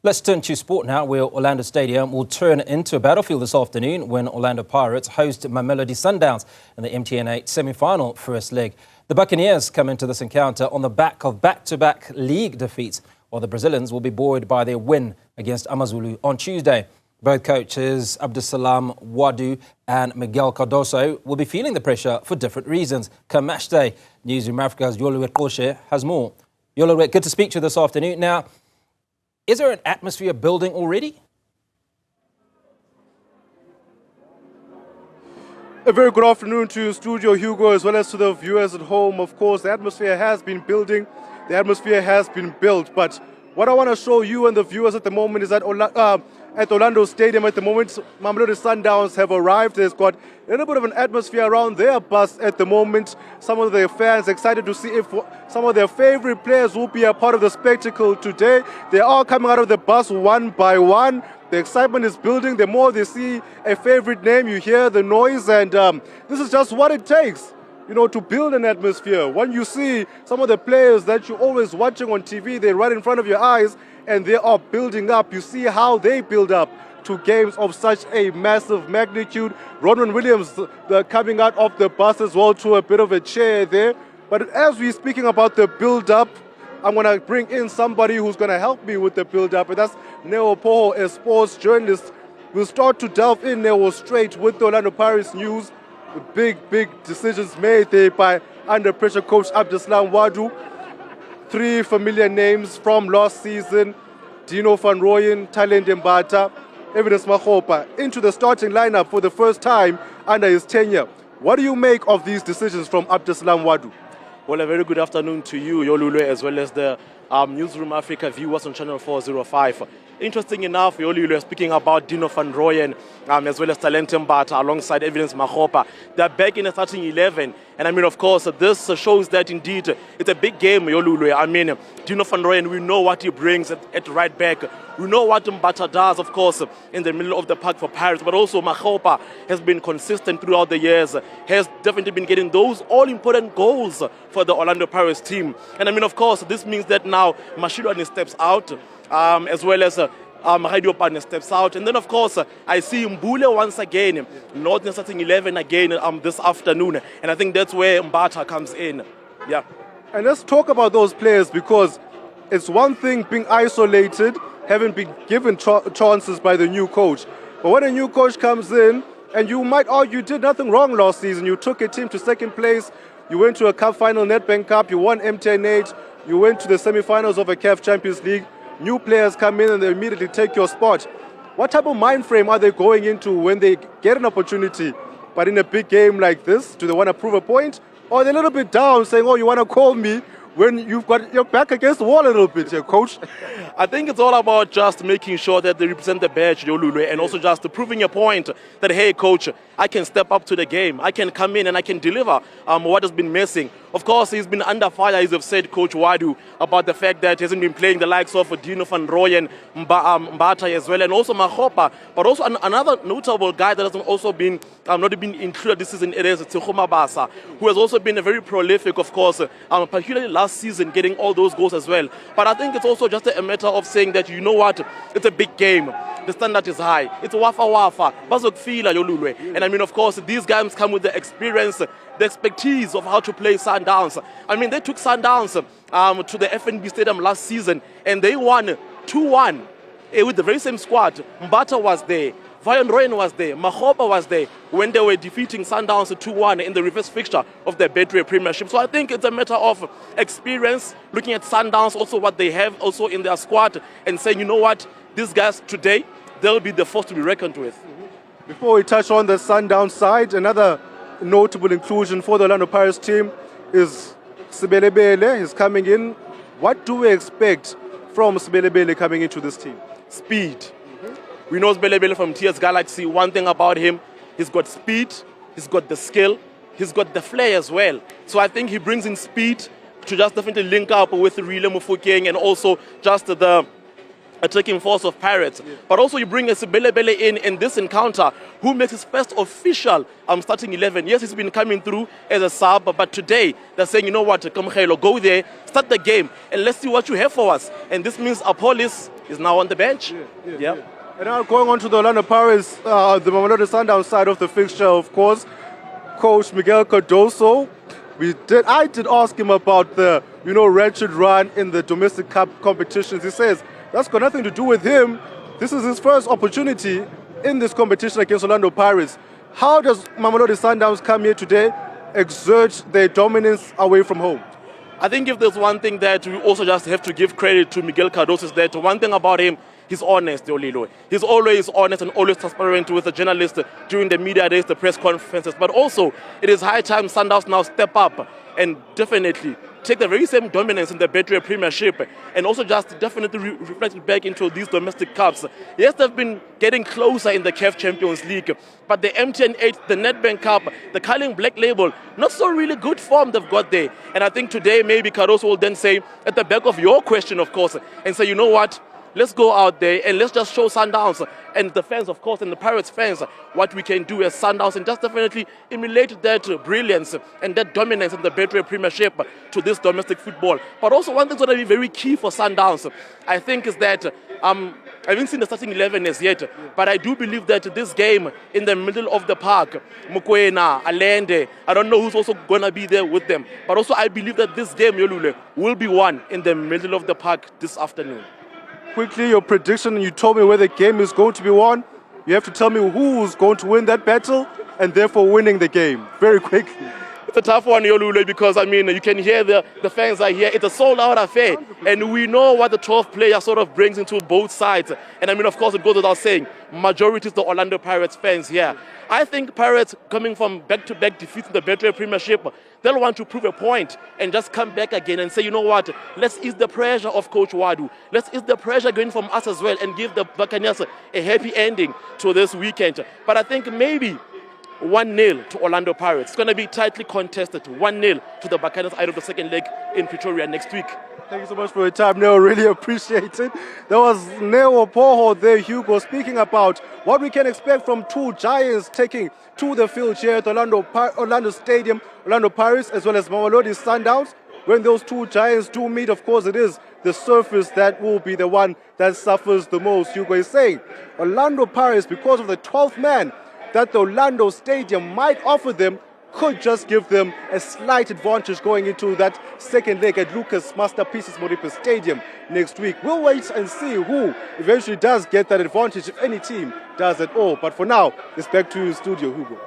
Let's turn to sport now, where Orlando Stadium will turn into a battlefield this afternoon when Orlando Pirates host Mamelodi Sundowns in the MTN8 semi-final first leg. The Buccaneers come into this encounter on the back of back-to-back league defeats, while the Brazilians will be buoyed by their win against AmaZulu on Tuesday. Both coaches, Abdeslam, Ouaddou and Miguel Cardoso, will be feeling the pressure for different reasons. Come match day, Newzroom Afrika's Yolulwe Qoshe has more. Yolulwe, good to speak to you this afternoon. Now, is there an atmosphere building already? A very good afternoon to Studio Hugo, as well as to the viewers at home. Of course, the atmosphere has been building, the atmosphere has been built. But what I want to show you and the viewers at the moment is that at Orlando Stadium at the moment, Mamelodi Sundowns have arrived. There's got a little bit of an atmosphere around their bus at the moment. Some of their fans excited to see if some of their favorite players will be a part of the spectacle today. They are coming out of the bus one by one. The excitement is building. The more they see a favorite name, you hear the noise, and this is just what it takes, you know, to build an atmosphere. When you see some of the players that you're always watching on TV, they're right in front of your eyes, and they are building up. You see how they build up to games of such a massive magnitude. Ronwen Williams coming out of the bus as well to a bit of a chair there. But as we're speaking about the build-up, I'm going to bring in somebody who's going to help me with the build-up, and that's Neo Poho, a sports journalist. We'll start to delve in Neo straight with the Orlando Pirates news. The big decisions made there by under-pressure coach Abdeslam Ouaddou. 3 familiar names from last season: Dino van Rooyen, Talent Mbata, Evidence Mahopa, into the starting lineup for the first time under his tenure. What do you make of these decisions from Abdeslam Ouaddou? Well, a very good afternoon to you, Yolulwe, as well as the Newzroom Afrika viewers on channel 405. Interesting enough, Yolulwe, speaking about Dino van Rooyen, as well as Talent Mbata alongside Evidence Mahopa. They're back in the starting 11. And I mean, of course, this shows that indeed it's a big game, Yolulwe. I mean, Dino van Rooyen, we know what he brings at right back. We know what Mbata does, of course, in the middle of the park for Pirates. But also Mahopa has been consistent throughout the years, has definitely been getting those all-important goals for the Orlando Pirates team. And I mean, of course, this means that now Mashilwane steps out, as well as Radiopane steps out. And then, of course, I see Mbule once again, not in the starting 11 again this afternoon. And I think that's where Mbata comes in. Yeah. And let's talk about those players, because it's one thing being isolated, having been given chances by the new coach. But when a new coach comes in, and you might argue did nothing wrong last season, you took a team to second place, you went to a cup final, Nedbank Cup, you won MTN8, you went to the semi-finals of a CAF Champions League. New players come in and they immediately take your spot. What type of mind frame are they going into when they get an opportunity? But in a big game like this, do they want to prove a point? Or are they a little bit down, saying, oh, you want to call me when you've got your back against the wall a little bit here, coach? I think it's all about just making sure that they represent the badge, Yolulwe, and also just proving a point that, hey, coach, I can step up to the game. I can come in and I can deliver what has been missing. Of course, he's been under fire, as you've said, Coach Ouaddou, about the fact that he hasn't been playing the likes of Dino van Rooyen, Mbata as well, and also Mahopa. But also another notable guy that hasn't also been not been included this season, it is Tshego Basa, who has also been very prolific, of course, particularly last season, getting all those goals as well. But I think it's also just a matter of saying that, you know what, it's a big game. The standard is high. It's wafa. Bazokfila Yolulwe. And I mean, of course, these guys come with the experience, the expertise of how to play Sundowns. I mean, they took Sundowns to the FNB Stadium last season, and they won 2-1 with the very same squad. Mbata was there. Van Rooyen was there. Mahopa was there when they were defeating Sundowns 2-1 in the reverse fixture of the Betway Premiership. So I think it's a matter of experience, looking at Sundowns, also what they have also in their squad, and saying, you know what, these guys today, they'll be the force to be reckoned with. Before we touch on the Sundown side, another notable inclusion for the Orlando Pirates team is Sibelebele. He's coming in. What do we expect from Sibelebele coming into this team? Speed. We know Sibelebele from TS Galaxy. One thing about him, he's got speed, he's got the skill, he's got the flair as well. So I think he brings in speed to just definitely link up with Rile Mufokeng and also just the attacking force of Pirates. Yeah. But also you bring a Sibelebele in this encounter, who makes his first official starting 11. Yes, he's been coming through as a sub, but today they're saying, you know what, come Miguel, go there, start the game, and let's see what you have for us. And this means Apollis is now on the bench. Yeah. And now going on to the Orlando Pirates, the Mamelodi Sundowns side of the fixture, of course, Coach Miguel Cardoso. I did ask him about the, wretched run in the domestic cup competitions. He says that's got nothing to do with him. This is his first opportunity in this competition against Orlando Pirates. How does Mamelodi Sundowns come here today, exert their dominance away from home? I think if there's one thing that we also just have to give credit to Miguel Cardoso is that one thing about him, he's honest, Yolulwe. He's always honest and always transparent with the journalists during the media days, the press conferences. But also, it is high time Sundowns now step up and definitely take the very same dominance in the Betway Premiership and also just definitely reflect it back into these domestic cups. Yes, they've been getting closer in the CAF Champions League, but the MTN 8, the Nedbank Cup, the Carling Black Label, not so really good form they've got there. And I think today maybe Cardoso will then say, at the back of your question, of course, and say, you know what? Let's go out there and let's just show Sundowns and the fans, of course, and the Pirates fans what we can do as Sundowns and just definitely emulate that brilliance and that dominance in the Betway Premiership to this domestic football. But also one thing's going to be very key for Sundowns, I think, is that I haven't seen the starting 11 as yet, but I do believe that this game in the middle of the park, Mokoena, Allende, I don't know who's also going to be there with them, but also I believe that this game, Yolulwe, will be won in the middle of the park this afternoon. Quickly, your prediction, you told me where the game is going to be won. You have to tell me who's going to win that battle and therefore winning the game. Very quickly. It's a tough one, Yolulwe, because, you can hear the fans are here. It's a sold-out affair, and we know what the 12th player sort of brings into both sides. And, of course, it goes without saying, majority is the Orlando Pirates fans here. I think Pirates, coming from back-to-back defeats in the Betway Premiership, they'll want to prove a point and just come back again and say, you know what, let's ease the pressure of Coach Ouaddou. Let's ease the pressure going from us as well and give the Buccaneers a happy ending to this weekend. But I think maybe 1-0 to Orlando Pirates. It's going to be tightly contested. 1-0 to the Buccaneers out of the second leg in Pretoria next week. Thank you so much for your time, Neo. Really appreciate it. There was Neo Poho there, Hugo, speaking about what we can expect from two giants taking to the field here at Orlando Stadium, Orlando Pirates, as well as Mamelodi Sundowns. When those two giants do meet, of course, it is the surface that will be the one that suffers the most. Hugo is saying Orlando Pirates, because of the 12th man that the Orlando Stadium might offer them, could just give them a slight advantage going into that second leg at Lucas Masterpieces Moripe Stadium next week. We'll wait and see who eventually does get that advantage, if any team does at all. But for now, it's back to you, Studio Hugo.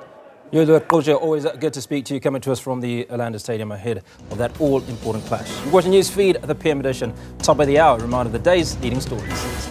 Yolulwe, Qoshe, always good to speak to you, coming to us from the Orlando Stadium ahead of that all-important clash. You're watching News Feed, the PM edition, top of the hour, reminder of the day's leading stories.